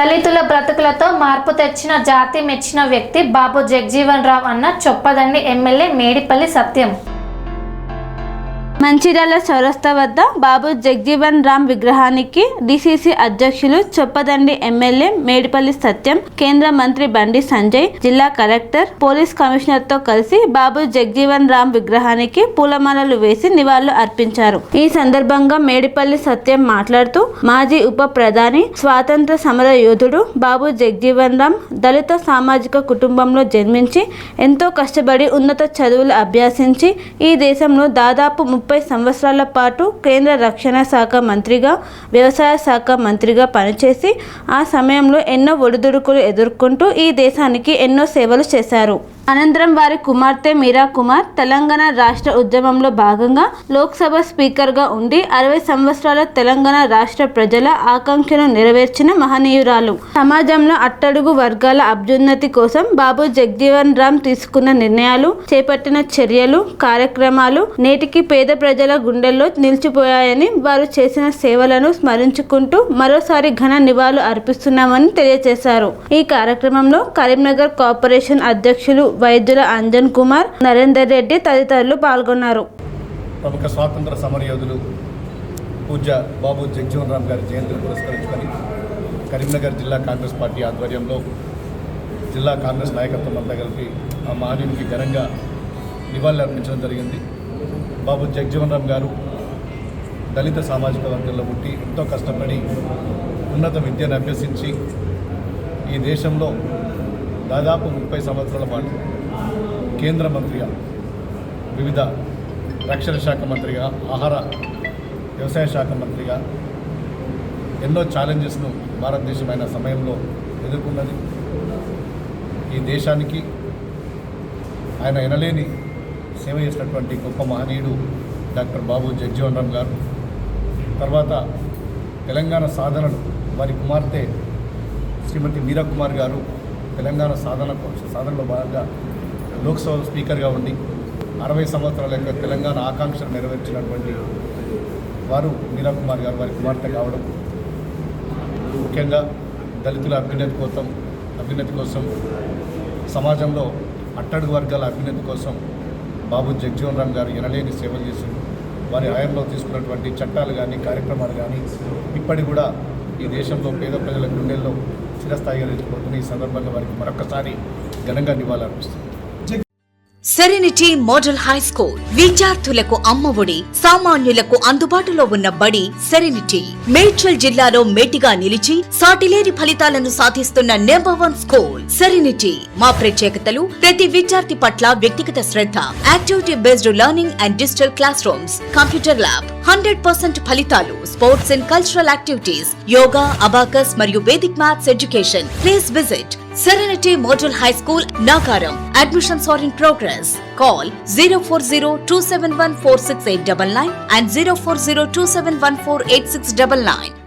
దళితుల బ్రతుకులతో మార్పు తెచ్చిన జాతి మెచ్చిన వ్యక్తి బాబు జగ్జీవన్ రామ్ అన్న చొప్పదండి ఎమ్మెల్యే మేడిపల్లి సత్యం. మంచిర్యాల చౌరస్తా వద్ద బాబు జగ్జీవన్ రామ్ విగ్రహానికి డిసిసి అధ్యక్షులు చొప్పదండి ఎమ్మెల్యే మేడిపల్లి సత్యం, కేంద్ర మంత్రి బండి సంజయ్, జిల్లా కలెక్టర్, పోలీస్ కమిషనర్ తో కలిసి బాబు జగ్జీవన్ రామ్ విగ్రహానికి పూలమాలలు వేసి నివాళులు అర్పించారు. ఈ సందర్భంగా మేడిపల్లి సత్యం మాట్లాడుతూ మాజీ ఉప ప్రధాని, స్వాతంత్ర సమర యోధుడు బాబు జగ్జీవన్ రామ్ దళిత సామాజిక కుటుంబంలో జన్మించి ఎంతో కష్టపడి ఉన్నత చదువులు అభ్యసించి ఈ దేశంలో దాదాపు 30 సంవత్సరాల పాటు కేంద్ర రక్షణ శాఖ మంత్రిగా, వ్యవసాయ శాఖ మంత్రిగా పనిచేసి ఆ సమయంలో ఎన్నో ఒడిదుడుకులు ఎదుర్కొంటూ ఈ దేశానికి ఎన్నో సేవలు చేశారు. అనంతరం వారి కుమార్తె మీరా కుమార్ తెలంగాణ రాష్ట్ర ఉద్యమంలో భాగంగా లోక్సభ స్పీకర్గా ఉండి 60 సంవత్సరాల తెలంగాణ రాష్ట్ర ప్రజల ఆకాంక్షను నెరవేర్చిన మహనీయురాలు. సమాజంలో అట్టడుగు వర్గాల అభ్యున్నతి కోసం బాబు జగ్జీవన్ రామ్ తీసుకున్న నిర్ణయాలు, చేపట్టిన చర్యలు, కార్యక్రమాలు నేటికి పేద ప్రజల గుండెల్లో నిలిచిపోయాయని, వారు చేసిన సేవలను స్మరించుకుంటూ మరోసారి ఘన నివాళులు అర్పిస్తున్నామని తెలియజేశారు. ఈ కార్యక్రమంలో కరీంనగర్ కార్పొరేషన్ అధ్యక్షులు వైద్యుల అంజన్ కుమార్, నరేందర్ రెడ్డి తదితరులు పాల్గొన్నారు. ప్రముఖ స్వాతంత్ర సమరయోధులు పూజ్య బాబు జగ్జీవన్ రామ్ గారి జయంతిని పురస్కరించుకొని కరీంనగర్ జిల్లా కాంగ్రెస్ పార్టీ ఆధ్వర్యంలో జిల్లా కాంగ్రెస్ నాయకత్వం అంతా కలిపి ఆ మహనీయునికి ఘనంగా నివాళులు అర్పించడం జరిగింది. బాబు జగ్జీవన్ రామ్ గారు దళిత సామాజిక వర్గంలో పుట్టి ఎంతో కష్టపడి ఉన్నత విద్యను అభ్యసించి ఈ దేశంలో దాదాపు 30 సంవత్సరాల పాటు కేంద్ర మంత్రిగా, వివిధ రక్షణ శాఖ మంత్రిగా, ఆహార వ్యవసాయ శాఖ మంత్రిగా ఎన్నో ఛాలెంజెస్ను భారతదేశమైన సమయంలో ఎదుర్కొన్నది. ఈ దేశానికి ఆయన ఎనలేని సేవ చేసినటువంటి గొప్ప మహనీయుడు డాక్టర్ బాబు జగ్జీవన్ రామ్ గారు. తర్వాత తెలంగాణ సాధనలు వారి కుమార్తె శ్రీమతి మీరా కుమార్ గారు తెలంగాణ సాధనలో భాగంగా లోక్సభ స్పీకర్గా ఉండి 60 సంవత్సరాల యొక్క తెలంగాణ ఆకాంక్షను నెరవేర్చినటువంటి వారు మీరా కుమార్ గారు వారి కుమార్తె కావడం, ముఖ్యంగా దళితుల అభ్యున్నతి కోసం సమాజంలో అట్టడుగు వర్గాల అభ్యున్నతి కోసం బాబు జగ్జీవన్ రామ్ గారు ఎనలేని సేవలు చేశారు. వారి హయాంలో తీసుకున్నటువంటి చట్టాలు కానీ, కార్యక్రమాలు కానీ ఇప్పటి కూడా ఈ దేశంలో పేద ప్రజల గుండెల్లో చిరస్థాయిగా నిలిచిపోతున్న ఈ సందర్భంగా వారికి మరొకసారి ఘనంగా నివాళులు అర్పిస్తుంది. సెరెనిటీ మోడల్ హై స్కూల్ విద్యార్థులకు అమ్మఒడి, సామాన్యులకు అందుబాటులో ఉన్న బడి సెరెనిటీ. మేడ్చల్ జిల్లాలో మేటిగా నిలిచి సాటిలేని ఫలితాలను సాధిస్తున్న నంబర్ 1 స్కూల్ సెరెనిటీ. మా ప్రత్యేకతలు ప్రతి విద్యార్థి పట్ల వ్యక్తిగత శ్రద్ధ, activity based learning and digital classrooms, computer lab, 100% ఫలితాలు, sports and cultural activities, yoga, abacus మరియు Vedic maths education. Please visit Serenity Model High School, Nagaram. Admissions are in progress. Call 040-271-46899 and 040-271-48699.